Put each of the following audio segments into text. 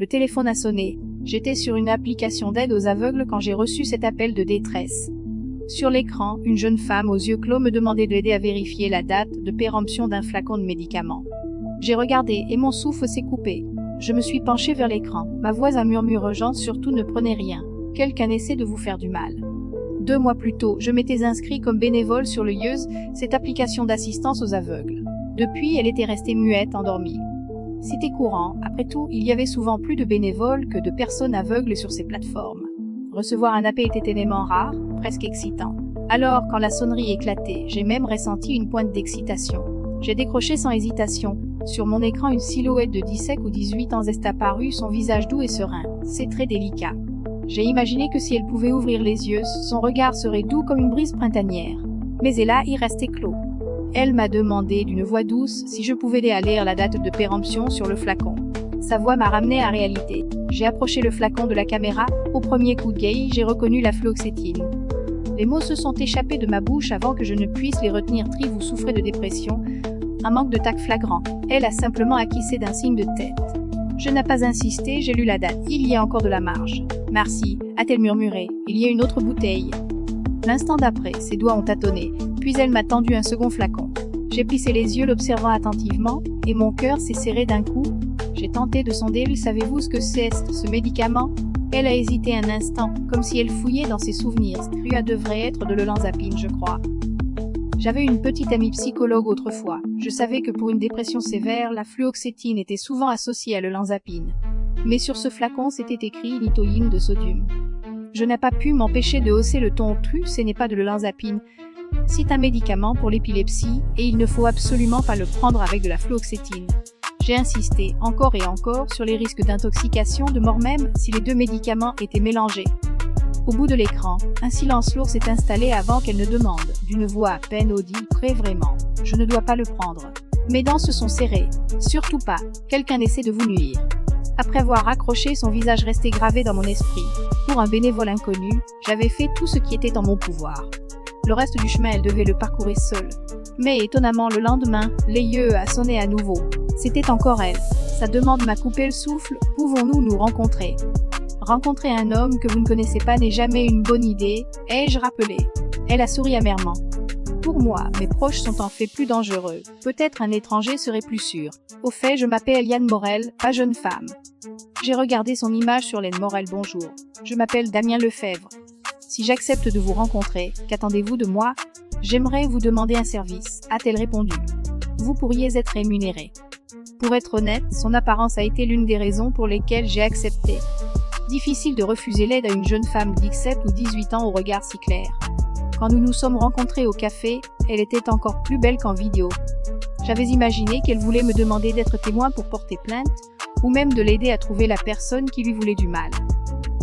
Le téléphone a sonné. J'étais sur une application d'aide aux aveugles quand j'ai reçu cet appel de détresse. Sur l'écran, une jeune femme aux yeux clos me demandait de l'aider à vérifier la date de péremption d'un flacon de médicaments. J'ai regardé et mon souffle s'est coupé. Je me suis penchée vers l'écran. Ma voix a murmuré « Surtout ne prenez rien. Quelqu'un essaie de vous faire du mal ». 2 mois plus tôt, je m'étais inscrit comme bénévole sur le Yeuz, cette application d'assistance aux aveugles. Depuis, elle était restée muette, endormie. C'était courant. Après tout, il y avait souvent plus de bénévoles que de personnes aveugles sur ces plateformes. Recevoir un appel était élément rare, presque excitant. Alors, quand la sonnerie éclatait, j'ai même ressenti une pointe d'excitation. J'ai décroché sans hésitation. Sur mon écran, une silhouette de 17 ou 18 ans est apparue, son visage doux et serein. C'est très délicat. J'ai imaginé que si elle pouvait ouvrir les yeux, son regard serait doux comme une brise printanière. Mais elle il restait clos. Elle m'a demandé d'une voix douce si je pouvais lire la date de péremption sur le flacon. Sa voix m'a ramené à la réalité. J'ai approché le flacon de la caméra. Au premier coup d'œil, j'ai reconnu la fluoxétine. Les mots se sont échappés de ma bouche avant que je ne puisse les retenir. Vous souffrez de dépression, un manque de tact flagrant. Elle a simplement acquiescé d'un signe de tête. Je n'ai pas insisté, j'ai lu la date. Il y a encore de la marge. Merci, a-t-elle murmuré. Il y a une autre bouteille. L'instant d'après, ses doigts ont tâtonné, puis elle m'a tendu un second flacon. J'ai plissé les yeux l'observant attentivement, et mon cœur s'est serré d'un coup. J'ai tenté de sonder, savez-vous ce que c'est, ce médicament? Elle a hésité un instant, comme si elle fouillait dans ses souvenirs. Ça devrait être de l'olanzapine, je crois. J'avais une petite amie psychologue autrefois. Je savais que pour une dépression sévère, la fluoxétine était souvent associée à l'olanzapine. Mais sur ce flacon, c'était écrit litoïne de sodium. Je n'ai pas pu m'empêcher de hausser le ton. Ce n'est pas de l'olanzapine. C'est un médicament pour l'épilepsie et il ne faut absolument pas le prendre avec de la fluoxétine. J'ai insisté encore et encore sur les risques d'intoxication, de mort même si les 2 médicaments étaient mélangés. Au bout de l'écran, un silence lourd s'est installé avant qu'elle ne demande, d'une voix à peine audible, très vraiment. Je ne dois pas le prendre. Mes dents se sont serrées. Surtout pas. Quelqu'un essaie de vous nuire. Après avoir raccroché, son visage restait gravé dans mon esprit. Pour un bénévole inconnu, j'avais fait tout ce qui était en mon pouvoir. Le reste du chemin, elle devait le parcourir seule. Mais étonnamment, le lendemain, l'EIE a sonné à nouveau. C'était encore elle. Sa demande m'a coupé le souffle. Pouvons-nous nous rencontrer? Rencontrer un homme que vous ne connaissez pas n'est jamais une bonne idée, ai-je rappelé. Elle a souri amèrement. Pour moi, mes proches sont en fait plus dangereux. Peut-être un étranger serait plus sûr. Au fait, je m'appelle Eliane Morel, pas jeune femme. J'ai regardé son image sur Eliane Morel. Bonjour. Je m'appelle Damien Lefebvre. Si j'accepte de vous rencontrer, qu'attendez-vous de moi? J'aimerais vous demander un service, a-t-elle répondu. Vous pourriez être rémunéré. Pour être honnête, son apparence a été l'une des raisons pour lesquelles j'ai accepté. Difficile de refuser l'aide à une jeune femme d'17 ou 18 ans au regard si clair. Quand nous nous sommes rencontrés au café, elle était encore plus belle qu'en vidéo. J'avais imaginé qu'elle voulait me demander d'être témoin pour porter plainte, ou même de l'aider à trouver la personne qui lui voulait du mal.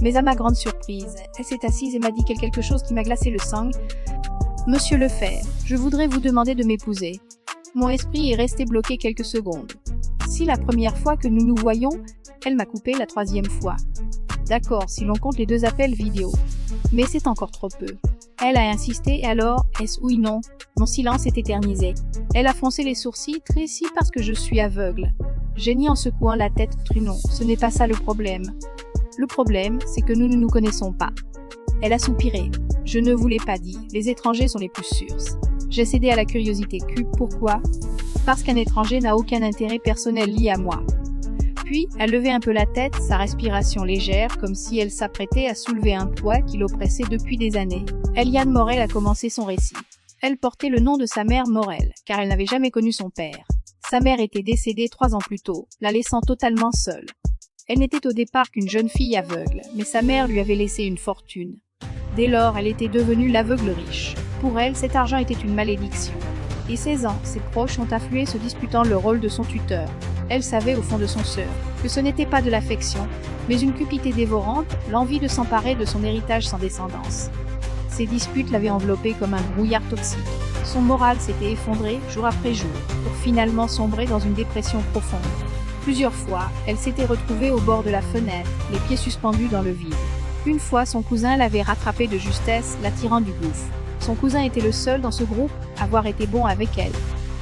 Mais à ma grande surprise, elle s'est assise et m'a dit quelque chose qui m'a glacé le sang. « Monsieur Lefebvre, je voudrais vous demander de m'épouser. » Mon esprit est resté bloqué quelques secondes. Si la première fois que nous nous voyons, elle m'a coupé la 3e fois. D'accord, si l'on compte les 2 appels vidéo. Mais c'est encore trop peu. Elle a insisté et alors, est-ce oui non? Mon silence est éternisé. Elle a froncé les sourcils, si parce que je suis aveugle. J'ai dit en secouant la tête, non, ce n'est pas ça le problème. Le problème, c'est que nous ne nous connaissons pas. Elle a soupiré. Je ne vous l'ai pas dit, les étrangers sont les plus sûrs. J'ai cédé à la curiosité. Pourquoi? Parce qu'un étranger n'a aucun intérêt personnel lié à moi. Puis, elle levait un peu la tête, sa respiration légère, comme si elle s'apprêtait à soulever un poids qui l'oppressait depuis des années. Eliane Morel a commencé son récit. Elle portait le nom de sa mère Morel, car elle n'avait jamais connu son père. Sa mère était décédée 3 ans plus tôt, la laissant totalement seule. Elle n'était au départ qu'une jeune fille aveugle, mais sa mère lui avait laissé une fortune. Dès lors, elle était devenue l'aveugle riche. Pour elle, cet argent était une malédiction. Et 16 ans, ses proches ont afflué se disputant le rôle de son tuteur. Elle savait au fond de son cœur que ce n'était pas de l'affection, mais une cupidité dévorante, l'envie de s'emparer de son héritage sans descendance. Ces disputes l'avaient enveloppé comme un brouillard toxique. Son moral s'était effondré jour après jour, pour finalement sombrer dans une dépression profonde. Plusieurs fois, elle s'était retrouvée au bord de la fenêtre, les pieds suspendus dans le vide. Une fois, son cousin l'avait rattrapée de justesse, la tirant du gouffre. Son cousin était le seul dans ce groupe à avoir été bon avec elle.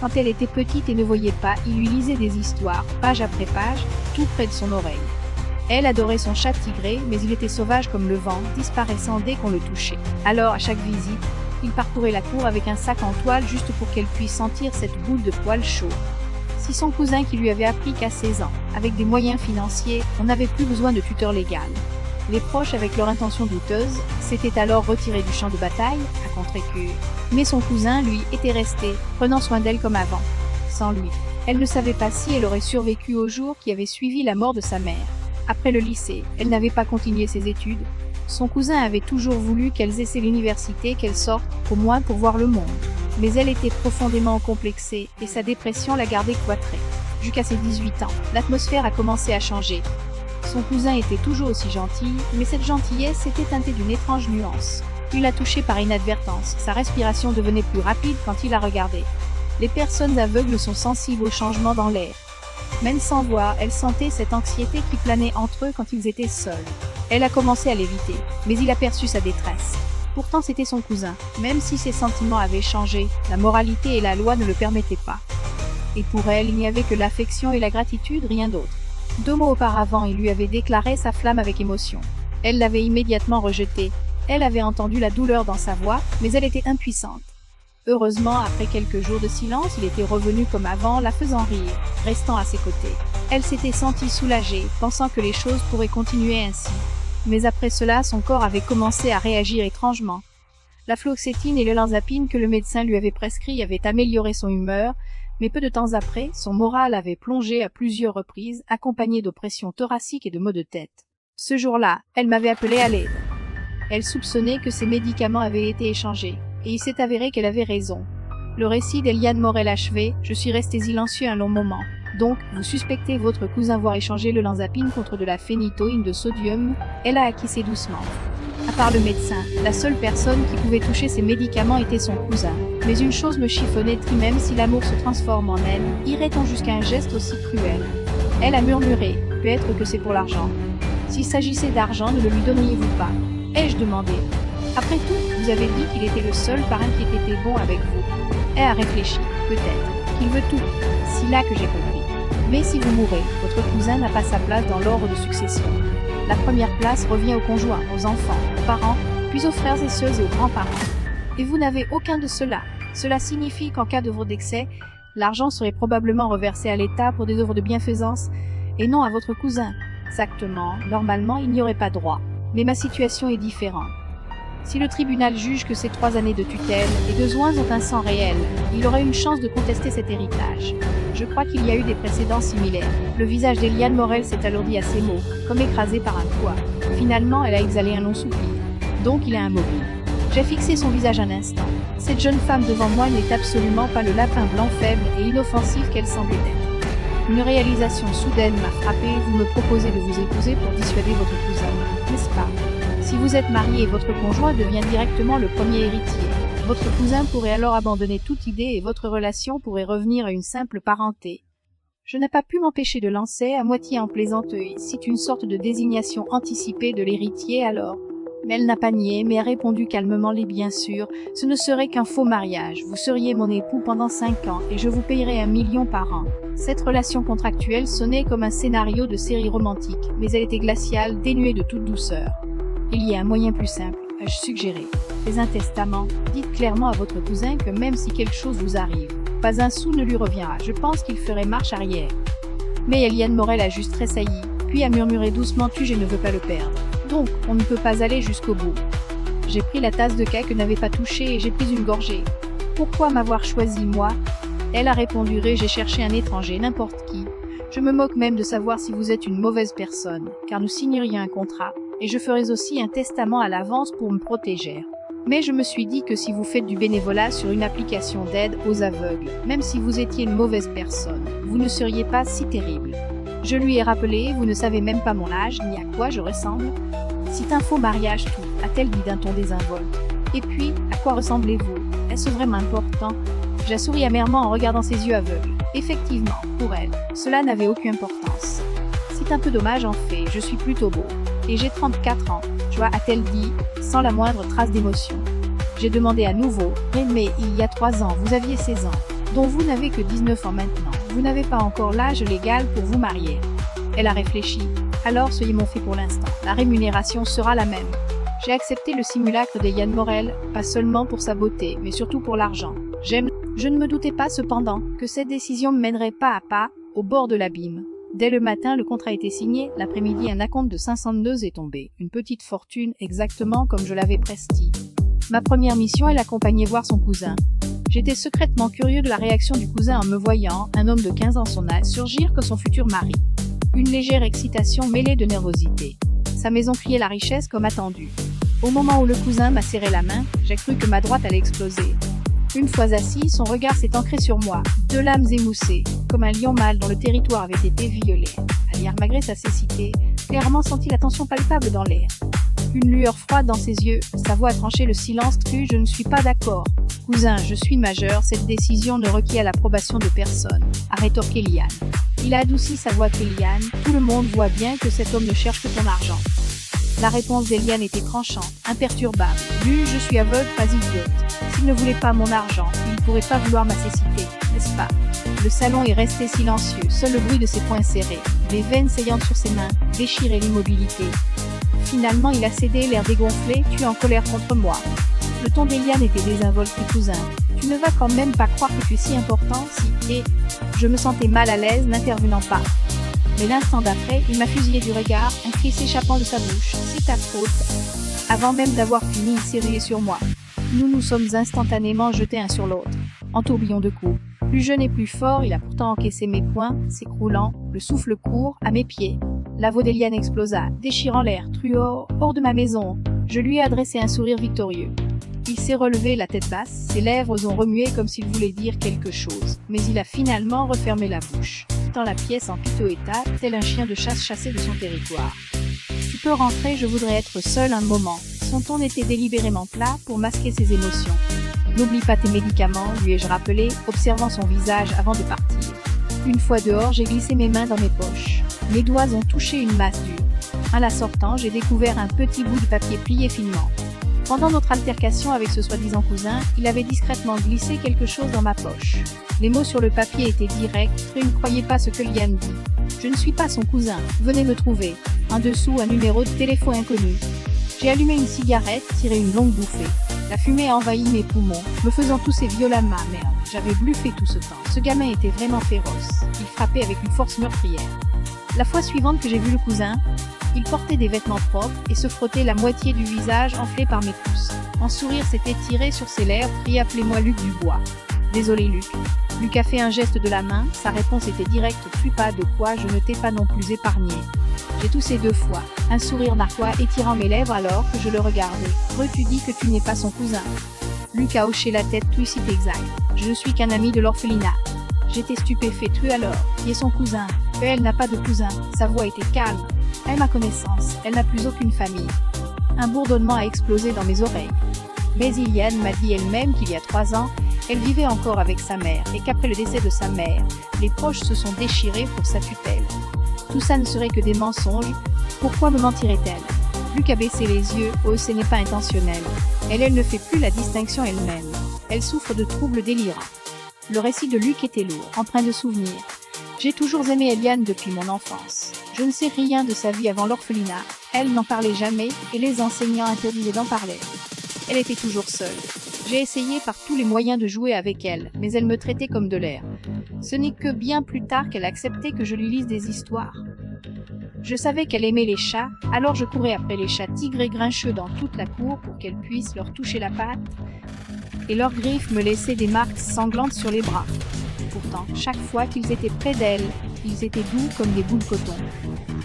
Quand elle était petite et ne voyait pas, il lui lisait des histoires, page après page, tout près de son oreille. Elle adorait son chat tigré, mais il était sauvage comme le vent, disparaissant dès qu'on le touchait. Alors, à chaque visite, il parcourait la cour avec un sac en toile juste pour qu'elle puisse sentir cette boule de poil chaud. Si son cousin qui lui avait appris qu'à 16 ans, avec des moyens financiers, on n'avait plus besoin de tuteur légal. Les proches, avec leur intention douteuse, s'étaient alors retirés du champ de bataille, à contre-cure. Mais son cousin, lui, était resté, prenant soin d'elle comme avant. Sans lui, elle ne savait pas si elle aurait survécu au jour qui avait suivi la mort de sa mère. Après le lycée, elle n'avait pas continué ses études. Son cousin avait toujours voulu qu'elles essaient l'université, qu'elles sortent, au moins pour voir le monde. Mais elle était profondément complexée et sa dépression la gardait cloîtrée. Jusqu'à ses 18 ans, l'atmosphère a commencé à changer. Son cousin était toujours aussi gentil, mais cette gentillesse était teintée d'une étrange nuance. Il la touchait par inadvertance, sa respiration devenait plus rapide quand il la regardait. Les personnes aveugles sont sensibles aux changements dans l'air. Même sans voir, elle sentait cette anxiété qui planait entre eux quand ils étaient seuls. Elle a commencé à l'éviter, mais il aperçut sa détresse. Pourtant c'était son cousin. Même si ses sentiments avaient changé, la moralité et la loi ne le permettaient pas. Et pour elle, il n'y avait que l'affection et la gratitude, rien d'autre. 2 mois auparavant, il lui avait déclaré sa flamme avec émotion. Elle l'avait immédiatement rejeté. Elle avait entendu la douleur dans sa voix, mais elle était impuissante. Heureusement, après quelques jours de silence, il était revenu comme avant, la faisant rire, restant à ses côtés. Elle s'était sentie soulagée, pensant que les choses pourraient continuer ainsi. Mais après cela, son corps avait commencé à réagir étrangement. La fluoxétine et l'olanzapine que le médecin lui avait prescrit avaient amélioré son humeur, mais peu de temps après, son moral avait plongé à plusieurs reprises, accompagné d'oppressions thoraciques et de maux de tête. Ce jour-là, elle m'avait appelé à l'aide. Elle soupçonnait que ses médicaments avaient été échangés, et il s'est avéré qu'elle avait raison. Le récit d'Eliane Morel achevé, je suis resté silencieux un long moment. Donc, vous suspectez votre cousin voir échanger le lanzapine contre de la phénitoïne de sodium. Elle a acquiescé doucement. À part le médecin, la seule personne qui pouvait toucher ces médicaments était son cousin. Mais une chose me chiffonnait, même si l'amour se transforme en haine, irait-on jusqu'à un geste aussi cruel? Elle a murmuré, peut-être que c'est pour l'argent. S'il s'agissait d'argent, ne le lui donneriez-vous pas? Ai-je demandé. Après tout, vous avez dit qu'il était le seul parrain qui était bon avec vous. Elle a réfléchi, peut-être, qu'il veut tout. C'est là que j'ai compris. Mais si vous mourrez, votre cousin n'a pas sa place dans l'ordre de succession. La première place revient aux conjoints, aux enfants, aux parents, puis aux frères et sœurs et aux grands-parents. Et vous n'avez aucun de cela. Cela signifie qu'en cas de votre décès, l'argent serait probablement reversé à l'État pour des œuvres de bienfaisance, et non à votre cousin. Exactement, normalement il n'y aurait pas droit. Mais ma situation est différente. Si le tribunal juge que ces 3 années de tutelle et de soins ont un sang réel, il aurait une chance de contester cet héritage. Je crois qu'il y a eu des précédents similaires. Le visage d'Eliane Morel s'est alourdi à ces mots, comme écrasé par un poids. Finalement, elle a exhalé un long soupir. Donc il est immobile. J'ai fixé son visage un instant. Cette jeune femme devant moi n'est absolument pas le lapin blanc faible et inoffensif qu'elle semblait être. Une réalisation soudaine m'a frappée, vous me proposez de vous épouser pour dissuader votre cousin, n'est-ce pas? Si vous êtes marié, votre conjoint devient directement le premier héritier. Votre cousin pourrait alors abandonner toute idée et votre relation pourrait revenir à une simple parenté. Je n'ai pas pu m'empêcher de lancer, à moitié en plaisantant, c'est une sorte de désignation anticipée de l'héritier alors. Mais elle n'a pas nié, mais a répondu calmement, bien sûr, ce ne serait qu'un faux mariage, vous seriez mon époux pendant 5 ans et je vous payerais 1 million par an. Cette relation contractuelle sonnait comme un scénario de série romantique, mais elle était glaciale, dénuée de toute douceur. Il y a un moyen plus simple, ai-je suggéré. Faites un testament, dites clairement à votre cousin que même si quelque chose vous arrive, pas un sou ne lui reviendra, je pense qu'il ferait marche arrière. Mais Eliane Morel a juste tressailli, puis a murmuré doucement je ne veux pas le perdre. Donc, on ne peut pas aller jusqu'au bout. J'ai pris la tasse de café que n'avait pas touchée et j'ai pris une gorgée. Pourquoi m'avoir choisi moi? Elle a répondu j'ai cherché un étranger, n'importe qui. Je me moque même de savoir si vous êtes une mauvaise personne, car nous signerions un contrat, et je ferais aussi un testament à l'avance pour me protéger. Mais je me suis dit que si vous faites du bénévolat sur une application d'aide aux aveugles, même si vous étiez une mauvaise personne, vous ne seriez pas si terrible. Je lui ai rappelé, vous ne savez même pas mon âge, ni à quoi je ressemble. C'est un faux mariage tout, a-t-elle dit d'un ton désinvolte. Et puis, à quoi ressemblez-vous? Est-ce vraiment important? J'ai souri amèrement en regardant ses yeux aveugles. Effectivement, pour elle, cela n'avait aucune importance. C'est un peu dommage en fait, je suis plutôt beau. Et j'ai 34 ans, a-t-elle dit, sans la moindre trace d'émotion. J'ai demandé à nouveau, mais il y a 3 ans, vous aviez 16 ans, dont vous n'avez que 19 ans maintenant. Vous n'avez pas encore l'âge légal pour vous marier. Elle a réfléchi. Alors soyez mon fait pour l'instant. La rémunération sera la même. J'ai accepté le simulacre d'Eliane Morel, pas seulement pour sa beauté, mais surtout pour l'argent. Je ne me doutais pas cependant que cette décision me mènerait pas à pas au bord de l'abîme. Dès le matin, le contrat a été signé, l'après-midi, un acompte de 502 est tombé. Une petite fortune, exactement comme je l'avais presti. Ma première mission est l'accompagner voir son cousin. J'étais secrètement curieux de la réaction du cousin en me voyant, un homme de 15 ans son âge, surgir que son futur mari. Une légère excitation mêlée de nervosité. Sa maison criait la richesse comme attendu. Au moment où le cousin m'a serré la main, j'ai cru que ma droite allait exploser. Une fois assis, son regard s'est ancré sur moi, deux lames émoussées, comme un lion mâle dont le territoire avait été violé. Alière, malgré sa cécité, clairement sentit la tension palpable dans l'air. Une lueur froide dans ses yeux, sa voix a tranché le silence cru, je ne suis pas d'accord. Cousin, je suis majeur, cette décision ne requiert l'approbation de personne, a rétorqué Liane. Il a adouci sa voix qu'Eliane, tout le monde voit bien que cet homme ne cherche que ton argent. La réponse d'Eliane était tranchante, imperturbable. Je suis aveugle, pas idiote. S'il ne voulait pas mon argent, il ne pourrait pas vouloir ma cécité, n'est-ce pas? Le salon est resté silencieux, seul le bruit de ses poings serrés, les veines saillantes sur ses mains, déchirait l'immobilité. Finalement, il a cédé, l'air dégonflé, tu es en colère contre moi. Le ton d'Eliane était désinvolte, cousin. Tu ne vas quand même pas croire que tu es si important si... Et je me sentais mal à l'aise, n'intervenant pas. Mais l'instant d'après, il m'a fusillé du regard, un cri s'échappant de sa bouche. C'est ta faute. Avant même d'avoir fini, il s'est rué sur moi. Nous nous sommes instantanément jetés un sur l'autre, en tourbillon de coups. Plus jeune et plus fort, il a pourtant encaissé mes poings, s'écroulant, le souffle court, à mes pieds. La voix d'Eliane explosa, déchirant l'air, truand, hors de ma maison. Je lui ai adressé un sourire victorieux. Il s'est relevé, la tête basse, ses lèvres ont remué comme s'il voulait dire quelque chose, mais il a finalement refermé la bouche, quittant la pièce en piteux état, tel un chien de chasse chassé de son territoire. Tu peux rentrer, je voudrais être seul un moment. Son ton était délibérément plat pour masquer ses émotions. N'oublie pas tes médicaments, lui ai-je rappelé, observant son visage avant de partir. Une fois dehors, j'ai glissé mes mains dans mes poches. Mes doigts ont touché une masse dure. En la sortant, j'ai découvert un petit bout de papier plié finement. Pendant notre altercation avec ce soi-disant cousin, il avait discrètement glissé quelque chose dans ma poche. Les mots sur le papier étaient directs, je ne croyais pas ce que Liane dit. Je ne suis pas son cousin, venez me trouver. En dessous, un numéro de téléphone inconnu. J'ai allumé une cigarette, tiré une longue bouffée. La fumée a envahi mes poumons, me faisant tousser violemment. Merde, j'avais bluffé tout ce temps. Ce gamin était vraiment féroce. Il frappait avec une force meurtrière. La fois suivante que j'ai vu le cousin, il portait des vêtements propres et se frottait la moitié du visage enflé par mes pouces. Un sourire s'était tiré sur ses lèvres, puis appelez-moi Luc Dubois. Désolé Luc. Luc a fait un geste de la main, sa réponse était directe, puis pas de quoi, je ne t'ai pas non plus épargné. J'ai toussé 2 fois, un sourire narquois étirant mes lèvres alors que je le regardais. Tu dis que tu n'es pas son cousin. Luc a hoché la tête, puis cite exact. Je ne suis qu'un ami de l'orphelinat. J'étais stupéfait, tu alors, qui est son cousin. Mais elle n'a pas de cousin, sa voix était calme. Elle m'a connaissance, elle n'a plus aucune famille. Un bourdonnement a explosé dans mes oreilles. Mais Eliane m'a dit elle-même qu'il y a 3 ans, elle vivait encore avec sa mère et qu'après le décès de sa mère, les proches se sont déchirés pour sa tutelle. Tout ça ne serait que des mensonges, pourquoi me mentirait-elle? Luc a baissé les yeux, ce n'est pas intentionnel. Elle ne fait plus la distinction elle-même. Elle souffre de troubles délirants. Le récit de Luc était lourd, empreint de souvenirs. J'ai toujours aimé Eliane depuis mon enfance. Je ne sais rien de sa vie avant l'orphelinat. Elle n'en parlait jamais et les enseignants interdisaient d'en parler. Elle était toujours seule. J'ai essayé par tous les moyens de jouer avec elle, mais elle me traitait comme de l'air. Ce n'est que bien plus tard qu'elle acceptait que je lui lise des histoires. Je savais qu'elle aimait les chats, alors je courais après les chats tigres et grincheux dans toute la cour pour qu'elle puisse leur toucher la patte, et leurs griffes me laissaient des marques sanglantes sur les bras. Pourtant, chaque fois qu'ils étaient près d'elle, ils étaient doux comme des boules de coton.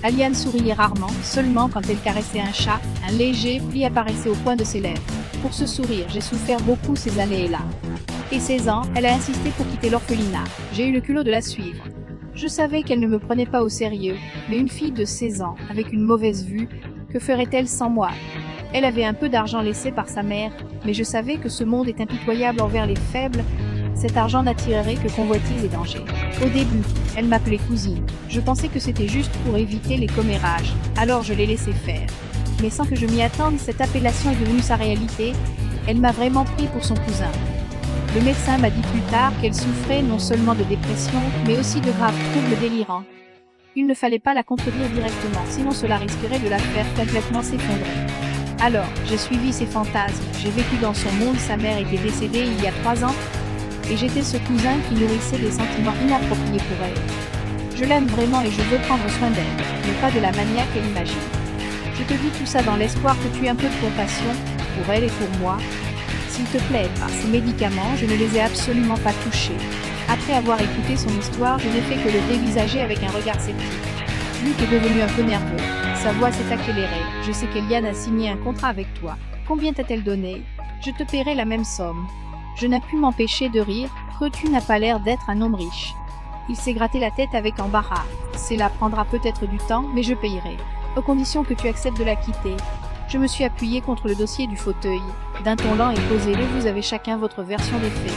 Eliane souriait rarement, seulement quand elle caressait un chat, un léger pli apparaissait au coin de ses lèvres. Pour ce sourire, j'ai souffert beaucoup ces années-là. Et 16 ans, elle a insisté pour quitter l'orphelinat. J'ai eu le culot de la suivre. Je savais qu'elle ne me prenait pas au sérieux, mais une fille de 16 ans, avec une mauvaise vue, que ferait-elle sans moi? Elle avait un peu d'argent laissé par sa mère, mais je savais que ce monde est impitoyable envers les faibles. Cet argent n'attirerait que convoitises et dangers. Au début, elle m'appelait cousine. Je pensais que c'était juste pour éviter les commérages, alors je l'ai laissé faire. Mais sans que je m'y attende, cette appellation est devenue sa réalité. Elle m'a vraiment pris pour son cousin. Le médecin m'a dit plus tard qu'elle souffrait non seulement de dépression, mais aussi de graves troubles délirants. Il ne fallait pas la contredire directement, sinon cela risquerait de la faire complètement s'effondrer. Alors, j'ai suivi ses fantasmes, j'ai vécu dans son monde, sa mère était décédée il y a 3 ans, et j'étais ce cousin qui nourrissait des sentiments inappropriés pour elle. Je l'aime vraiment et je veux prendre soin d'elle, mais pas de la manière qu'elle imagine. Je te dis tout ça dans l'espoir que tu aies un peu de compassion pour elle et pour moi. S'il te plaît, par ces médicaments, je ne les ai absolument pas touchés. Après avoir écouté son histoire, je n'ai fait que le dévisager avec un regard sceptique. Luc est devenu un peu nerveux. Sa voix s'est accélérée. Je sais qu'Eliane a signé un contrat avec toi. Combien t'a-t-elle donné? Je te paierai la même somme. Je n'ai pu m'empêcher de rire. Tu n'as pas l'air d'être un homme riche. Il s'est gratté la tête avec embarras. Cela prendra peut-être du temps, mais je payerai. Aux conditions que tu acceptes de la quitter. Je me suis appuyé contre le dossier du fauteuil. D'un ton lent et posé, vous avez chacun votre version des faits.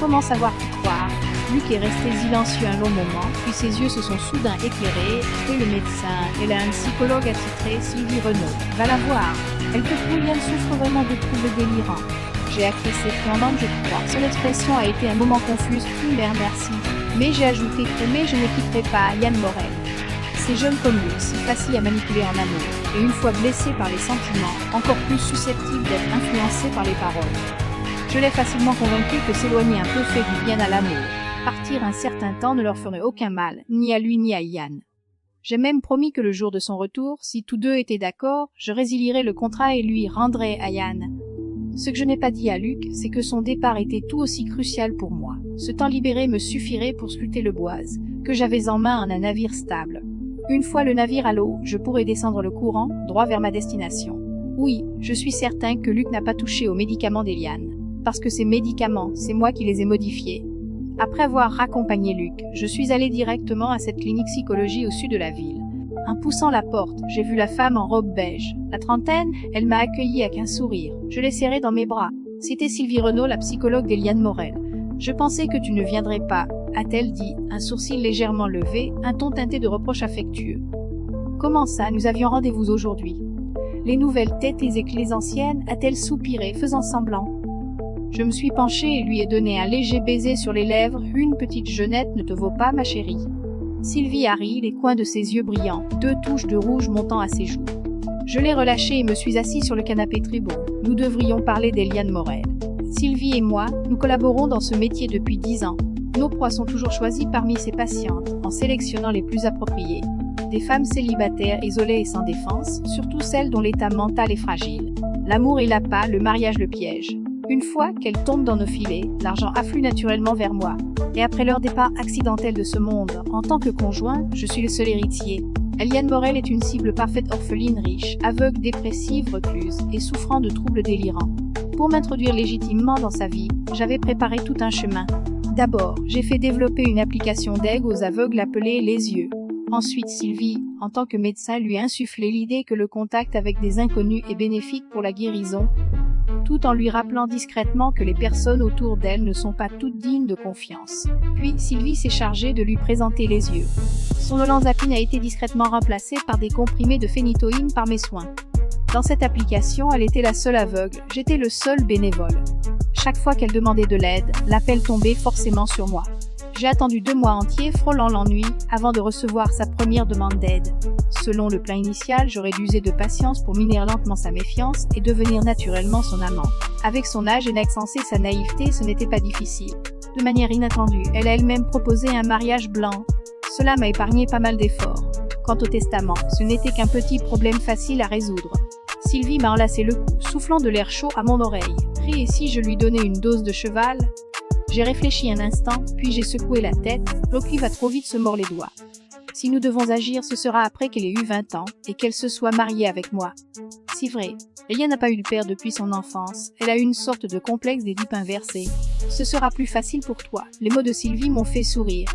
Comment savoir qui croire? Luc est resté silencieux un long moment, puis ses yeux se sont soudain éclairés. Et le médecin, elle a un psychologue attitré, Sylvie Renaud. Va la voir. Elle peut que Yann souffre vraiment de troubles délirants. J'ai acquiescé pendant que je crois. Son expression a été un moment confuse. Mère, merci. Mais j'ai ajouté mais je ne quitterai pas Yann Morel. C'est jeune comme lui, si facile à manipuler en amour, et une fois blessé par les sentiments, encore plus susceptible d'être influencé par les paroles. Je l'ai facilement convaincu que s'éloigner un peu fait du bien à l'amour. Partir un certain temps ne leur ferait aucun mal, ni à lui ni à Yann. J'ai même promis que le jour de son retour, si tous deux étaient d'accord, je résilierais le contrat et lui rendrais à Yann. Ce que je n'ai pas dit à Luc, c'est que son départ était tout aussi crucial pour moi. Ce temps libéré me suffirait pour sculpter le Boise, que j'avais en main en un navire stable. Une fois le navire à l'eau, je pourrais descendre le courant, droit vers ma destination. Oui, je suis certain que Luc n'a pas touché aux médicaments d'Eliane. Parce que ces médicaments, c'est moi qui les ai modifiés. Après avoir raccompagné Luc, je suis allée directement à cette clinique psychologie au sud de la ville. En poussant la porte, j'ai vu la femme en robe beige. La trentaine, elle m'a accueillie avec un sourire. Je l'ai serrée dans mes bras. C'était Sylvie Renaud, la psychologue d'Eliane Morel. Je pensais que tu ne viendrais pas, a-t-elle dit, un sourcil légèrement levé, un ton teinté de reproche affectueux. Comment ça, nous avions rendez-vous aujourd'hui? Les nouvelles têtes et que les anciennes, a-t-elle soupiré, faisant semblant. Je me suis penchée et lui ai donné un léger baiser sur les lèvres. Une petite jeunette ne te vaut pas, ma chérie. Sylvie a ri, les coins de ses yeux brillants, 2 touches de rouge montant à ses joues. Je l'ai relâché et me suis assis sur le canapé tribon. Nous devrions parler d'Eliane Morel. Sylvie et moi, nous collaborons dans ce métier depuis 10 ans. Nos proies sont toujours choisies parmi ses patientes, en sélectionnant les plus appropriées. Des femmes célibataires, isolées et sans défense, surtout celles dont l'état mental est fragile. L'amour est l'appât, le mariage le piège. Une fois qu'elles tombent dans nos filets, l'argent afflue naturellement vers moi. Et après leur départ accidentel de ce monde, en tant que conjoint, je suis le seul héritier. Eliane Morel est une cible parfaite, orpheline riche, aveugle, dépressive, recluse et souffrant de troubles délirants. Pour m'introduire légitimement dans sa vie, j'avais préparé tout un chemin. D'abord, j'ai fait développer une application d'aide aux aveugles appelée Les Yeux. Ensuite, Sylvie, en tant que médecin, lui a insufflé l'idée que le contact avec des inconnus est bénéfique pour la guérison, tout en lui rappelant discrètement que les personnes autour d'elle ne sont pas toutes dignes de confiance. Puis, Sylvie s'est chargée de lui présenter Les Yeux. Son olanzapine a été discrètement remplacée par des comprimés de phénitoïne par mes soins. Dans cette application, elle était la seule aveugle, j'étais le seul bénévole. Chaque fois qu'elle demandait de l'aide, l'appel tombait forcément sur moi. J'ai attendu 2 mois entiers, frôlant l'ennui, avant de recevoir sa première demande d'aide. Selon le plan initial, j'aurais dû user de patience pour miner lentement sa méfiance et devenir naturellement son amant. Avec son âge et et sa naïveté, ce n'était pas difficile. De manière inattendue, elle a elle-même proposé un mariage blanc. Cela m'a épargné pas mal d'efforts. Quant au testament, ce n'était qu'un petit problème facile à résoudre. Sylvie m'a enlacé le cou, soufflant de l'air chaud à mon oreille. Et si je lui donnais une dose de cheval? J'ai réfléchi un instant, puis j'ai secoué la tête. Loki va trop vite se mord les doigts. Si nous devons agir, ce sera après qu'elle ait eu 20 ans et qu'elle se soit mariée avec moi. C'est vrai, Eliane n'a pas eu de père depuis son enfance. Elle a eu une sorte de complexe d'Édipe inversé. Ce sera plus facile pour toi. Les mots de Sylvie m'ont fait sourire.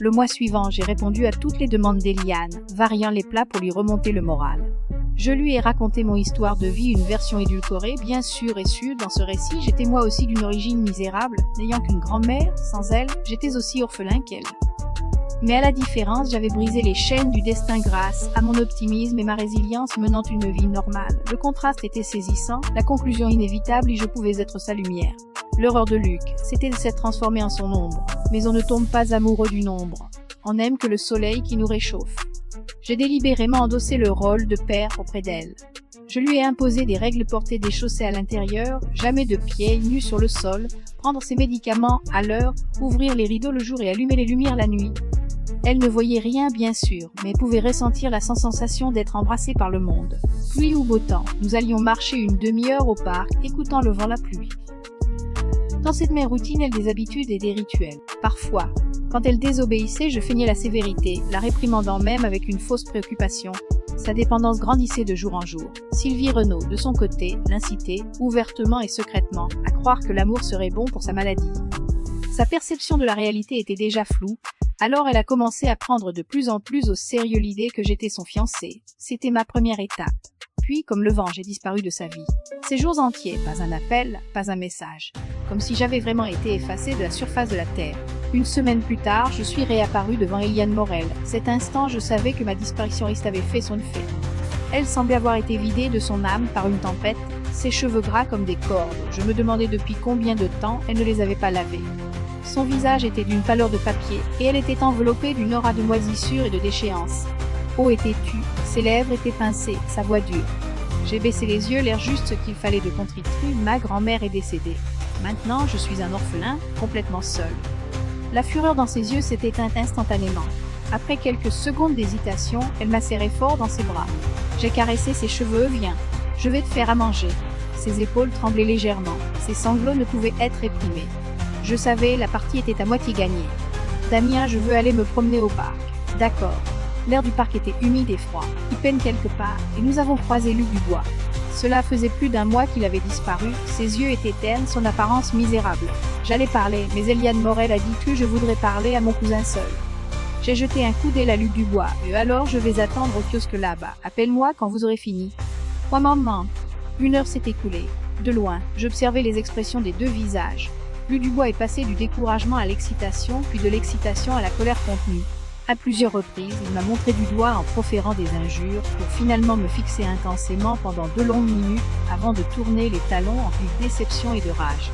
Le mois suivant, j'ai répondu à toutes les demandes d'Eliane, variant les plats pour lui remonter le moral. Je lui ai raconté mon histoire de vie, une version édulcorée, bien sûr, et sûre, dans ce récit, j'étais moi aussi d'une origine misérable, n'ayant qu'une grand-mère, sans elle, j'étais aussi orphelin qu'elle. Mais à la différence, j'avais brisé les chaînes du destin grâce à mon optimisme et ma résilience menant une vie normale. Le contraste était saisissant, la conclusion inévitable et je pouvais être sa lumière. L'horreur de Luc, c'était de s'être transformé en son ombre. Mais on ne tombe pas amoureux d'une ombre. on n'aime que le soleil qui nous réchauffe. J'ai délibérément endossé le rôle de père auprès d'elle. Je lui ai imposé des règles, porter des chaussées à l'intérieur, jamais de pieds nus sur le sol, prendre ses médicaments à l'heure, ouvrir les rideaux le jour et allumer les lumières la nuit. Elle ne voyait rien bien sûr, mais pouvait ressentir la sensation d'être embrassée par le monde. Pluie ou beau temps, nous allions marcher une demi-heure au parc, écoutant le vent, la pluie. Dans cette même routine, elle des habitudes et des rituels. Parfois, quand elle désobéissait, je feignais la sévérité, la réprimandant même avec une fausse préoccupation. Sa dépendance grandissait de jour en jour. Sylvie Renaud, de son côté, l'incitait, ouvertement et secrètement, à croire que l'amour serait bon pour sa maladie. Sa perception de la réalité était déjà floue, alors elle a commencé à prendre de plus en plus au sérieux l'idée que j'étais son fiancé. C'était ma première étape. Puis, comme le vent, j'ai disparu de sa vie. Ces jours entiers, pas un appel, pas un message. Comme si j'avais vraiment été effacée de la surface de la Terre. Une semaine plus tard, je suis réapparue devant Eliane Morel. Cet instant, je savais que ma disparition avait fait son effet. Elle semblait avoir été vidée de son âme par une tempête, ses cheveux gras comme des cordes. Je me demandais depuis combien de temps elle ne les avait pas lavés. Son visage était d'une pâleur de papier, et elle était enveloppée d'une aura de moisissure et de déchéance. Haut et têtue, ses lèvres étaient pincées, sa voix dure. J'ai baissé les yeux, l'air juste ce qu'il fallait de contritus, ma grand-mère est décédée. Maintenant, je suis un orphelin, complètement seul. La fureur dans ses yeux s'est éteinte instantanément. Après quelques secondes d'hésitation, elle m'a serré fort dans ses bras. J'ai caressé ses cheveux, viens, je vais te faire à manger. Ses épaules tremblaient légèrement, ses sanglots ne pouvaient être réprimés. Je savais, la partie était à moitié gagnée. Damien, je veux aller me promener au parc. D'accord. L'air du parc était humide et froid. Il peine quelque part, et nous avons croisé Luc Dubois. Cela faisait plus d'un mois qu'il avait disparu, ses yeux étaient ternes, son apparence misérable. J'allais parler, mais Eliane Morel a dit que je voudrais parler à mon cousin seul. J'ai jeté un coup d'œil à Luc Dubois, et alors je vais attendre au kiosque là-bas. Appelle-moi quand vous aurez fini. Moi, maman. 1 heure s'est écoulée. De loin, j'observais les expressions des deux visages. Luc Dubois est passé du découragement à l'excitation, puis de l'excitation à la colère contenue. À plusieurs reprises, il m'a montré du doigt en proférant des injures, pour finalement me fixer intensément pendant 2 longues minutes, avant de tourner les talons emplis de déception et de rage.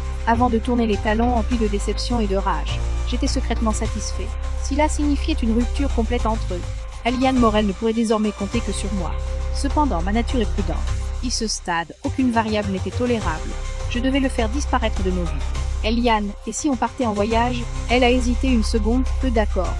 J'étais secrètement satisfait. Cela signifiait une rupture complète entre eux. Eliane Morel ne pourrait désormais compter que sur moi. Cependant, ma nature est prudente. À ce stade, aucune variable n'était tolérable. Je devais le faire disparaître de nos vies. Eliane, et si on partait en voyage? Elle a hésité une seconde, peu d'accord.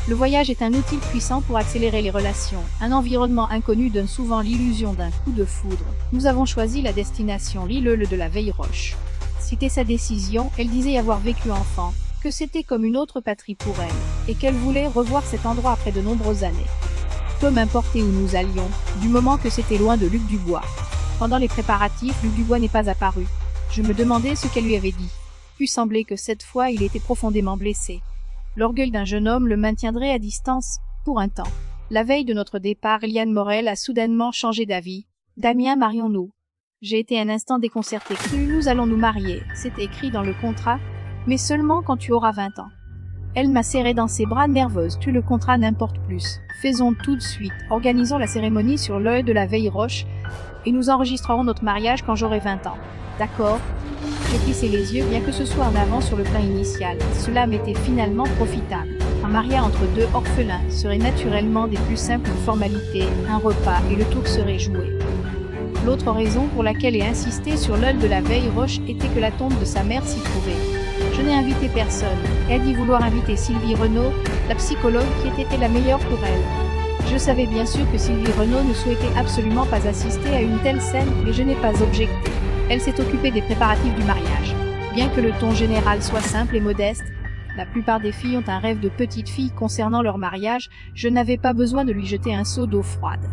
Le voyage est un outil puissant pour accélérer les relations. Un environnement inconnu donne souvent l'illusion d'un coup de foudre. Nous avons choisi la destination l'île de la Veille-Roche. C'était sa décision, elle disait y avoir vécu enfant, que c'était comme une autre patrie pour elle, et qu'elle voulait revoir cet endroit après de nombreuses années. Peu m'importait où nous allions, du moment que c'était loin de Luc Dubois. Pendant les préparatifs, Luc Dubois n'est pas apparu. Je me demandais ce qu'elle lui avait dit. Put sembler que cette fois il était profondément blessé. L'orgueil d'un jeune homme le maintiendrait à distance, pour un temps. La veille de notre départ, Eliane Morel a soudainement changé d'avis. Damien, marions-nous. J'ai été un instant déconcerté. Nous allons nous marier, c'est écrit dans le contrat, mais seulement quand tu auras 20 ans. Elle m'a serré dans ses bras, nerveuse. Le contrat n'importe plus. Faisons tout de suite. Organisons la cérémonie sur l'œil de la Veille-Roche et nous enregistrerons notre mariage quand j'aurai 20 ans. D'accord. J'ai plissé les yeux, bien que ce soit en avant sur le plan initial. Cela m'était finalement profitable. Un mariage entre 2 orphelins serait naturellement des plus simples formalités, un repas et le tour serait joué. L'autre raison pour laquelle j'ai insisté sur l'œil de la Veille-Roche était que la tombe de sa mère s'y trouvait. Je n'ai invité personne. Elle dit vouloir inviter Sylvie Renaud, la psychologue qui était la meilleure pour elle. Je savais bien sûr que Sylvie Renaud ne souhaitait absolument pas assister à une telle scène, mais je n'ai pas objecté. Elle s'est occupée des préparatifs du mariage. Bien que le ton général soit simple et modeste, la plupart des filles ont un rêve de petite fille concernant leur mariage, je n'avais pas besoin de lui jeter un seau d'eau froide.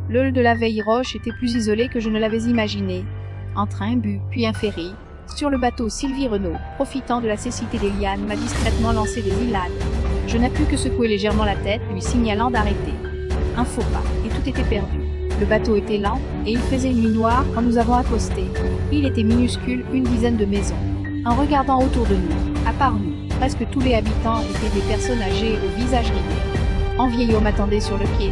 L'île de la Veille-Roche était plus isolée que je ne l'avais imaginé. Un train but, puis un ferry. Sur le bateau, Sylvie Renaud, profitant de la cécité d'Eliane, m'a discrètement lancé des hilades. Je n'ai pu que secouer légèrement la tête, lui signalant d'arrêter. Un faux pas, et tout était perdu. Le bateau était lent, et il faisait une nuit noire quand nous avons accosté. Il était minuscule, 10 de maisons. En regardant autour de nous, à part nous, presque tous les habitants étaient des personnes âgées au visage ridé. Un vieil homme attendait sur le quai.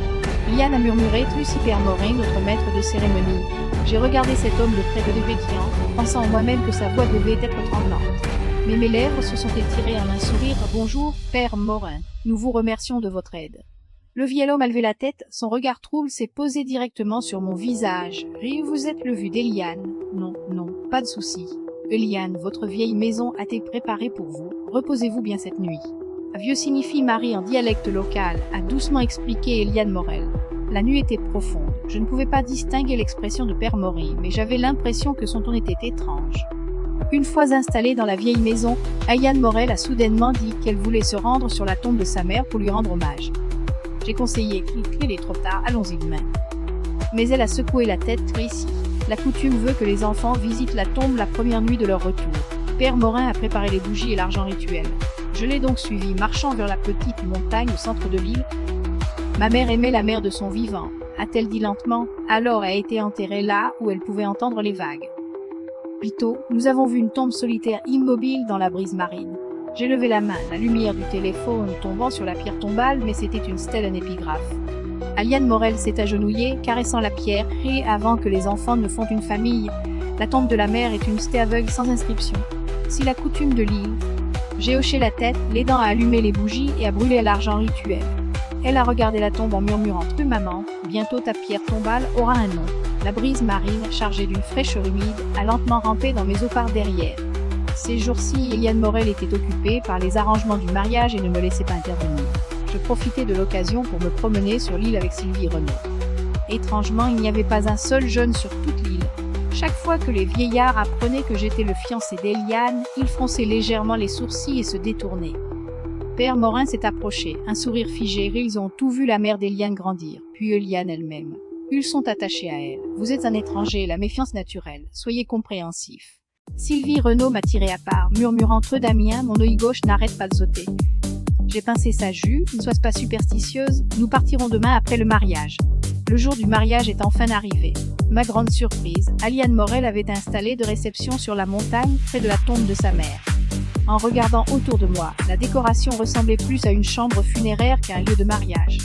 Liane a murmuré Truciper Morin, notre maître de cérémonie. J'ai regardé cet homme de près de dévêtillant, pensant en moi-même que sa voix devait être tremblante. Mais mes lèvres se sont étirées en un sourire. « Bonjour, Père Morin. Nous vous remercions de votre aide. » Le vieil homme a levé la tête, son regard trouble s'est posé directement sur mon visage. « Et vous êtes le vu d'Eliane. »« Non, non, pas de souci. Eliane, votre vieille maison a été préparée pour vous. Reposez-vous bien cette nuit. » Vieux signifie Marie en dialecte local, a doucement expliqué Eliane Morel. La nuit était profonde. Je ne pouvais pas distinguer l'expression de Père Maury, mais j'avais l'impression que son ton était étrange. Une fois installée dans la vieille maison, Eliane Morel a soudainement dit qu'elle voulait se rendre sur la tombe de sa mère pour lui rendre hommage. J'ai conseillé qu'il est trop tard, allons-y demain. Mais elle a secoué la tête, Tracy. La coutume veut que les enfants visitent la tombe la première nuit de leur retour. Père Morin a préparé les bougies et l'argent rituel. Je l'ai donc suivi, marchant vers la petite montagne au centre de l'île. Ma mère aimait la mer de son vivant, a-t-elle dit lentement, alors a été enterrée là où elle pouvait entendre les vagues. Plus tôt, nous avons vu une tombe solitaire immobile dans la brise marine. J'ai levé la main, la lumière du téléphone tombant sur la pierre tombale, mais c'était une stèle en épigraphe. Eliane Morel s'est agenouillée, caressant la pierre, et avant que les enfants ne fondent une famille, la tombe de la mère est une stèle aveugle sans inscription. Si la coutume de l'île. J'ai hoché la tête, l'aidant à allumer les bougies et à brûler l'argent rituel. Elle a regardé la tombe en murmurant « Maman, bientôt ta pierre tombale aura un nom. » La brise marine, chargée d'une fraîcheur humide, a lentement rampé dans mes eaux par derrière. Ces jours-ci, Eliane Morel était occupée par les arrangements du mariage et ne me laissait pas intervenir. Je profitais de l'occasion pour me promener sur l'île avec Sylvie Renaud. Étrangement, il n'y avait pas un seul jeune sur toute l'île. Chaque fois que les vieillards apprenaient que j'étais le fiancé d'Eliane, ils fronçaient légèrement les sourcils et se détournaient. Père Morin s'est approché, un sourire figé, ils ont tout vu la mère d'Eliane grandir, puis Eliane elle-même. Ils sont attachés à elle. Vous êtes un étranger, la méfiance naturelle, soyez compréhensif. Sylvie Renaud m'a tiré à part, murmurant entre Damien, mon œil gauche n'arrête pas de sauter. J'ai pincé sa joue, ne sois pas superstitieuse, nous partirons demain après le mariage. Le jour du mariage est enfin arrivé. Ma grande surprise, Eliane Morel avait installé de réception sur la montagne, près de la tombe de sa mère. En regardant autour de moi, la décoration ressemblait plus à une chambre funéraire qu'à un lieu de mariage.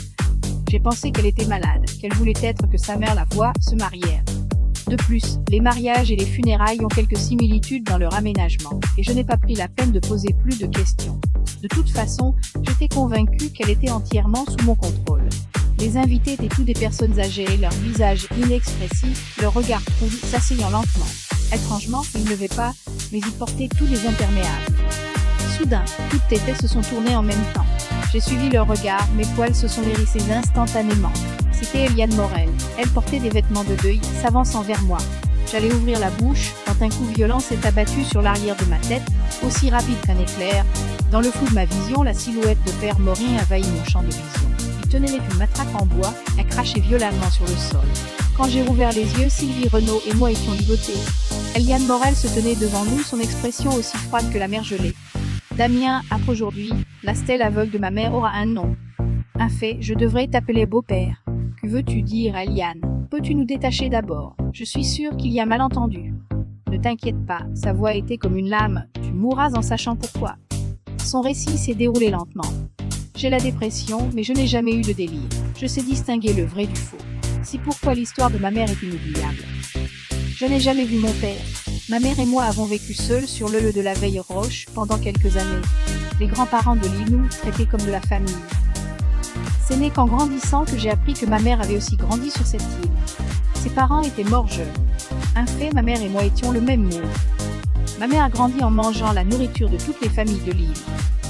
J'ai pensé qu'elle était malade, qu'elle voulait être que sa mère la voie, se marièrent. De plus, les mariages et les funérailles ont quelques similitudes dans leur aménagement, et je n'ai pas pris la peine de poser plus de questions. De toute façon, j'étais convaincue qu'elle était entièrement sous mon contrôle. Les invités étaient tous des personnes âgées, leur visage inexpressif, leur regard trouble, s'asseyant lentement. Étrangement, ils ne levaient pas, mais ils portaient tous des imperméables. Soudain, toutes les têtes se sont tournées en même temps. J'ai suivi leur regard, mes poils se sont hérissés instantanément. C'était Eliane Morel. Elle portait des vêtements de deuil, s'avançant vers moi. J'allais ouvrir la bouche, quand un coup violent s'est abattu sur l'arrière de ma tête, aussi rapide qu'un éclair. Dans le flou de ma vision, la silhouette de Père Morin envahit mon champ de vision. Il tenait une matraque en bois, a craché violemment sur le sol. Quand j'ai rouvert les yeux, Sylvie Renaud et moi étions ligotés. Eliane Morel se tenait devant nous, son expression aussi froide que la mer gelée. Damien, après aujourd'hui, la stèle aveugle de ma mère aura un nom. Un fait, je devrais t'appeler beau-père. Que veux-tu dire, Eliane? Peux-tu nous détacher d'abord? Je suis sûre qu'il y a malentendu. Ne t'inquiète pas, sa voix était comme une lame. Tu mourras en sachant pourquoi. Son récit s'est déroulé lentement. J'ai la dépression, mais je n'ai jamais eu de délire. Je sais distinguer le vrai du faux. C'est pourquoi l'histoire de ma mère est inoubliable. Je n'ai jamais vu mon père. Ma mère et moi avons vécu seuls sur le lieu de la Veille Roche pendant quelques années. Les grands-parents de l'île nous traitaient comme de la famille. Ce n'est qu'en grandissant que j'ai appris que ma mère avait aussi grandi sur cette île. Ses parents étaient morts jeunes. Un fait, ma mère et moi étions le même mot. Ma mère a grandi en mangeant la nourriture de toutes les familles de l'île.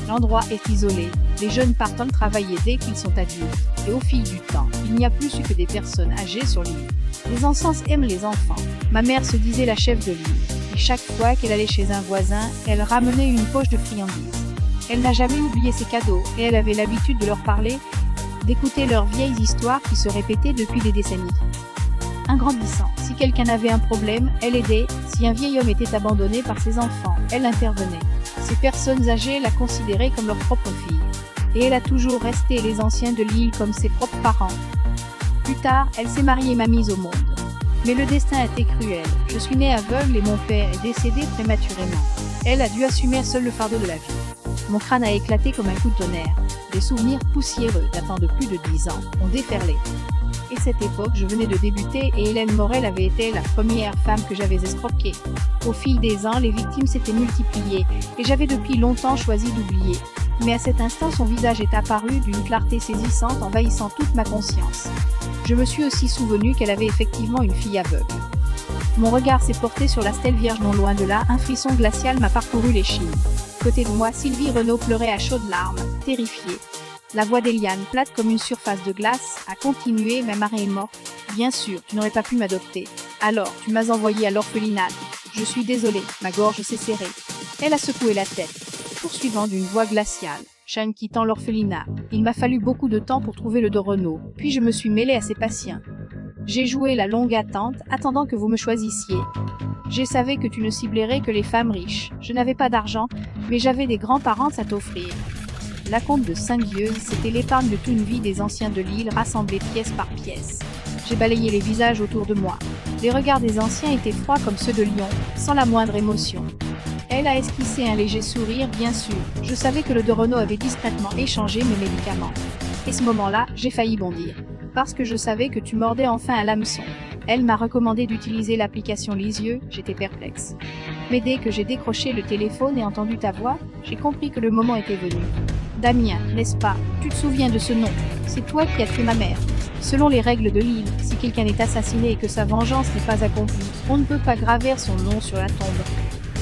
L'endroit est isolé, les jeunes partent travailler dès qu'ils sont adultes, et au fil du temps, il n'y a plus eu que des personnes âgées sur l'île. Les anciens aiment les enfants. Ma mère se disait la chef de l'île, et chaque fois qu'elle allait chez un voisin, elle ramenait une poche de friandises. Elle n'a jamais oublié ses cadeaux, et elle avait l'habitude de leur parler, d'écouter leurs vieilles histoires qui se répétaient depuis des décennies. En grandissant, si quelqu'un avait un problème, elle aidait, si un vieil homme était abandonné par ses enfants, elle intervenait. Ces personnes âgées la considéraient comme leur propre fille. Et elle a toujours resté les anciens de l'île comme ses propres parents. Plus tard, elle s'est mariée et m'a mise au monde. Mais le destin a été cruel. Je suis née aveugle et mon père est décédé prématurément. Elle a dû assumer seule le fardeau de la vie. Mon crâne a éclaté comme un coup de tonnerre. Des souvenirs poussiéreux datant de plus de 10 ans ont déferlé. Et cette époque, je venais de débuter et Hélène Morel avait été la première femme que j'avais escroquée. Au fil des ans, les victimes s'étaient multipliées et j'avais depuis longtemps choisi d'oublier. Mais à cet instant, son visage est apparu d'une clarté saisissante, envahissant toute ma conscience. Je me suis aussi souvenu qu'elle avait effectivement une fille aveugle. Mon regard s'est porté sur la stèle vierge non loin de là, un frisson glacial m'a parcouru l'échine. Côté de moi, Sylvie Renaud pleurait à chaudes larmes, terrifiée. La voix d'Eliane, plate comme une surface de glace, a continué, ma marée est morte. Bien sûr, tu n'aurais pas pu m'adopter. Alors, tu m'as envoyé à l'orphelinat. Je suis désolée, ma gorge s'est serrée. Elle a secoué la tête, poursuivant d'une voix glaciale. Shane quittant l'orphelinat. Il m'a fallu beaucoup de temps pour trouver le de Renaud, puis je me suis mêlée à ses patients. J'ai joué la longue attente, attendant que vous me choisissiez. Je savais que tu ne ciblerais que les femmes riches. Je n'avais pas d'argent, mais j'avais des grands-parents à t'offrir. La comte de Saint-Guieux, c'était l'épargne de toute une vie des anciens de l'île, rassemblée pièce par pièce. J'ai balayé les visages autour de moi. Les regards des anciens étaient froids comme ceux de Lyon, sans la moindre émotion. Elle a esquissé un léger sourire, bien sûr. Je savais que le de Renaud avait discrètement échangé mes médicaments. Et ce moment-là, j'ai failli bondir. Parce que je savais que tu mordais enfin à l'hameçon. Elle m'a recommandé d'utiliser l'application Lisieux, j'étais perplexe. Mais dès que j'ai décroché le téléphone et entendu ta voix, j'ai compris que le moment était venu. Damien, n'est-ce pas? Tu te souviens de ce nom? C'est toi qui as tué ma mère. Selon les règles de l'île, si quelqu'un est assassiné et que sa vengeance n'est pas accomplie, on ne peut pas graver son nom sur la tombe.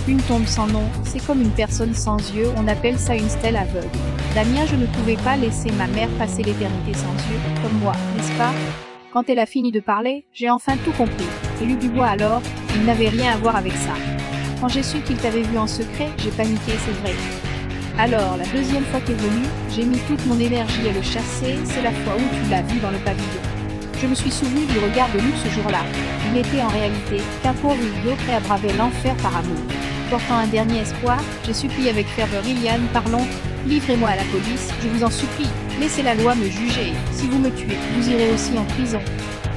Une tombe sans nom, c'est comme une personne sans yeux, on appelle ça une stèle aveugle. Damien, je ne pouvais pas laisser ma mère passer l'éternité sans yeux, comme moi, n'est-ce pas? Quand elle a fini de parler, j'ai enfin tout compris. Et Luc Dubois alors, il n'avait rien à voir avec ça. Quand j'ai su qu'il t'avait vu en secret, j'ai paniqué, c'est vrai. Alors, la deuxième fois qu'est venu, j'ai mis toute mon énergie à le chasser, c'est la fois où tu l'as vu dans le pavillon. Je me suis souvenu du regard de Luc ce jour-là. Il était en réalité qu'un pauvre idiot prêt à braver l'enfer par amour. Portant un dernier espoir, j'ai supplié avec ferveur Iliane, parlons, livrez-moi à la police, je vous en supplie, laissez la loi me juger, si vous me tuez, vous irez aussi en prison.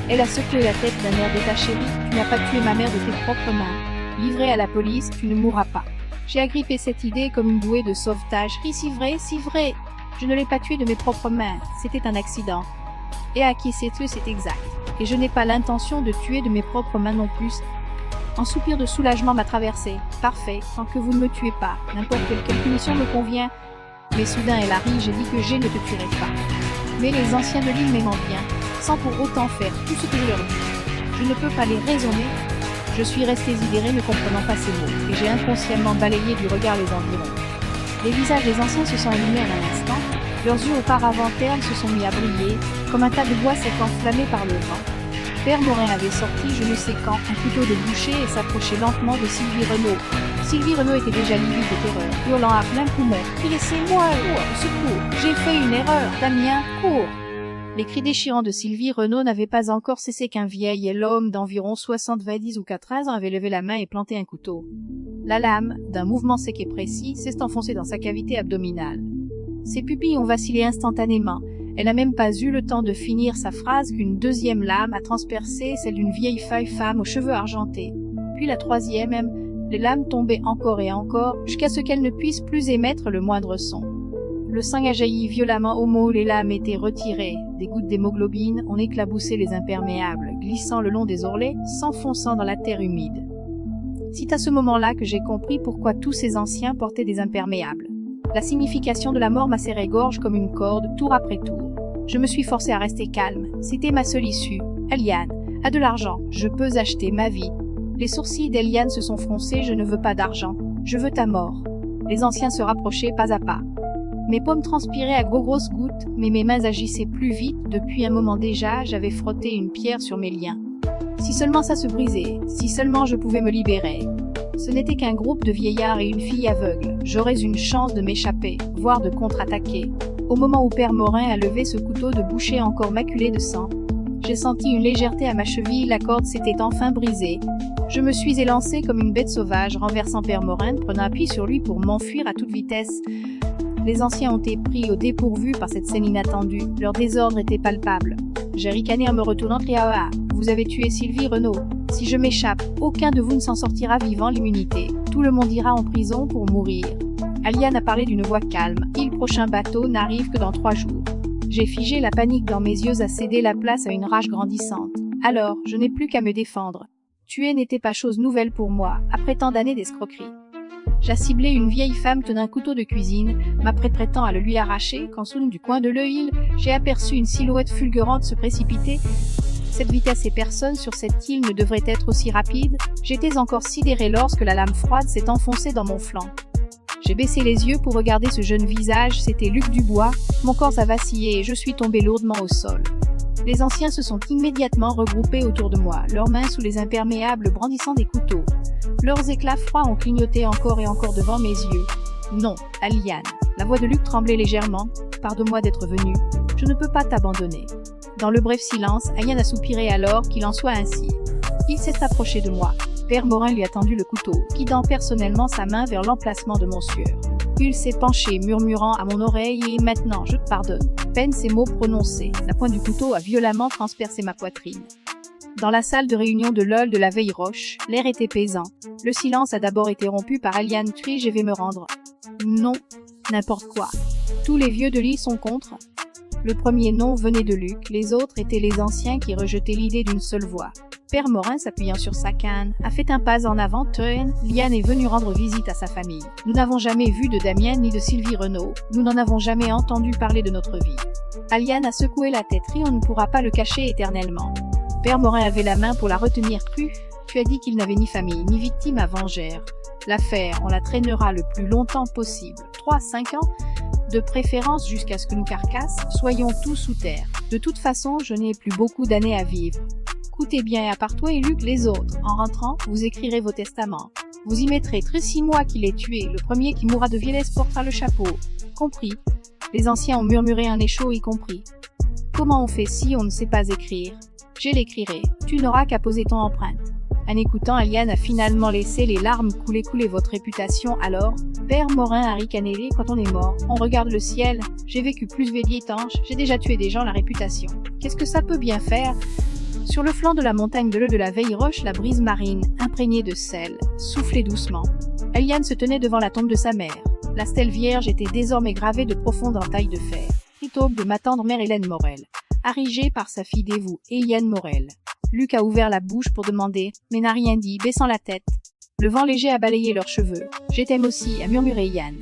Elle a secoué la tête d'un air détaché, tu n'as pas tué ma mère de tes propres mains. Livré à la police, tu ne mourras pas. J'ai agrippé cette idée comme une bouée de sauvetage, si vrai, si vrai. Je ne l'ai pas tué de mes propres mains, c'était un accident. Et à qui c'est exact. Et je n'ai pas l'intention de tuer de mes propres mains non plus. Un soupir de soulagement m'a traversé. Parfait, tant que vous ne me tuez pas. N'importe quelle punition me convient. Mais soudain elle arrive, j'ai dit que je ne te tuerai pas. Mais les anciens de l'île m'aimant bien, sans pour autant faire tout ce que je leur dis. Je ne peux pas les raisonner. Je suis restée sidérée ne comprenant pas ces mots, et j'ai inconsciemment balayé du regard les environs. Les visages des anciens se sont allumés en un instant. Leurs yeux auparavant ternes se sont mis à briller, comme un tas de bois s'est enflammé par le vent. Père Morin avait sorti, je ne sais quand, un couteau de boucher et s'approchait lentement de Sylvie Renaud. Sylvie Renaud était déjà livide de terreur, hurlant à plein poumon. « Laissez-moi, au secours! J'ai fait une erreur! Damien, cours !» Les cris déchirants de Sylvie Renaud n'avaient pas encore cessé qu'un vieil homme d'environ 70 ou 80 ans avait levé la main et planté un couteau. La lame, d'un mouvement sec et précis, s'est enfoncée dans sa cavité abdominale. Ses pupilles ont vacillé instantanément. Elle n'a même pas eu le temps de finir sa phrase qu'une deuxième lame a transpercé celle d'une vieille femme aux cheveux argentés. Puis la troisième, les lames tombaient encore et encore, jusqu'à ce qu'elle ne puisse plus émettre le moindre son. Le sang a jailli violemment au mot où les lames étaient retirées. Des gouttes d'hémoglobine ont éclaboussé les imperméables, glissant le long des orlets, s'enfonçant dans la terre humide. C'est à ce moment-là que j'ai compris pourquoi tous ces anciens portaient des imperméables. La signification de la mort m'a serré gorge comme une corde, tour après tour. Je me suis forcée à rester calme. C'était ma seule issue. Eliane a de l'argent. Je peux acheter ma vie. Les sourcils d'Eliane se sont froncés. Je ne veux pas d'argent. Je veux ta mort. Les anciens se rapprochaient pas à pas. Mes paumes transpiraient à grosses gouttes, mais mes mains agissaient plus vite. Depuis un moment déjà, j'avais frotté une pierre sur mes liens. Si seulement ça se brisait, si seulement je pouvais me libérer. Ce n'était qu'un groupe de vieillards et une fille aveugle. J'aurais une chance de m'échapper, voire de contre-attaquer. Au moment où Père Morin a levé ce couteau de boucher encore maculé de sang, j'ai senti une légèreté à ma cheville, la corde s'était enfin brisée. Je me suis élancée comme une bête sauvage, renversant Père Morin, prenant appui sur lui pour m'enfuir à toute vitesse. Les anciens ont été pris au dépourvu par cette scène inattendue. Leur désordre était palpable. J'ai ricané en me retournant, Triaoa. Vous avez tué Sylvie Renaud. Si je m'échappe, aucun de vous ne s'en sortira vivant l'immunité. Tout le monde ira en prison pour mourir. Aliane a parlé d'une voix calme. Le prochain bateau n'arrive que dans 3 jours. J'ai figé la panique dans mes yeux, a cédé la place à une rage grandissante. Alors, je n'ai plus qu'à me défendre. Tuer n'était pas chose nouvelle pour moi, après tant d'années d'escroquerie. J'ai ciblé une vieille femme tenant un couteau de cuisine, m'apprêtant à le lui arracher, quand soudain du coin de l'œil, j'ai aperçu une silhouette fulgurante se précipiter. Cette vitesse et personne sur cette île ne devrait être aussi rapide. J'étais encore sidéré lorsque la lame froide s'est enfoncée dans mon flanc. J'ai baissé les yeux pour regarder ce jeune visage, c'était Luc Dubois. Mon corps a vacillé et je suis tombé lourdement au sol. Les anciens se sont immédiatement regroupés autour de moi, leurs mains sous les imperméables brandissant des couteaux. Leurs éclats froids ont clignoté encore et encore devant mes yeux. Non, Aliane. La voix de Luc tremblait légèrement. Pardonne-moi d'être venu. Je ne peux pas t'abandonner. Dans le bref silence, Aliane a soupiré alors, qu'il en soit ainsi. Il s'est approché de moi. Père Morin lui a tendu le couteau, guidant personnellement sa main vers l'emplacement de mon sueur. Il s'est penché, murmurant à mon oreille « Et maintenant, je te pardonne ». Peine ces mots prononcés, la pointe du couteau a violemment transpercé ma poitrine. Dans la salle de réunion de l'Ol de la Veille Roche, l'air était pesant. Le silence a d'abord été rompu par Aliane Cri « Je vais me rendre ». Non, n'importe quoi. Tous les vieux de l'île sont contre. Le premier nom venait de Luc, les autres étaient les anciens qui rejetaient l'idée d'une seule voix. Père Morin, s'appuyant sur sa canne, a fait un pas en avant. Liane est venue rendre visite à sa famille. Nous n'avons jamais vu de Damien ni de Sylvie Renaud. Nous n'en avons jamais entendu parler de notre vie. Aliane a secoué la tête. On ne pourra pas le cacher éternellement. Père Morin avait la main pour la retenir. Tu as dit qu'il n'avait ni famille, ni victime à venger. L'affaire, on la traînera le plus longtemps possible. 3-5 ans de préférence jusqu'à ce que nous carcasse, soyons tous sous terre. De toute façon, je n'ai plus beaucoup d'années à vivre. Écoutez bien, à part toi et Luc, les autres. En rentrant, vous écrirez vos testaments. Vous y mettrez 6 mois qu'il est tué. Le premier qui mourra de vieillesse portera le chapeau. Compris. Les anciens ont murmuré un écho, y compris. Comment on fait si on ne sait pas écrire? Je l'écrirai. Tu n'auras qu'à poser ton empreinte. En écoutant, Aliane a finalement laissé les larmes couler votre réputation alors. Père Morin a ricané. Quand on est mort, on regarde le ciel. J'ai vécu plus vieille étanche, j'ai déjà tué des gens, la réputation. Qu'est-ce que ça peut bien faire? Sur le flanc de la montagne de la Veille Roche, la brise marine, imprégnée de sel, soufflait doucement. Aliane se tenait devant la tombe de sa mère. La stèle vierge était désormais gravée de profonde entaille de fer. L'aube de ma tendre mère Hélène Morel, érigée par sa fille dévouée, Hélène Morel. Luc a ouvert la bouche pour demander, mais n'a rien dit, baissant la tête. Le vent léger a balayé leurs cheveux. Je t'aime aussi, a murmuré Yann.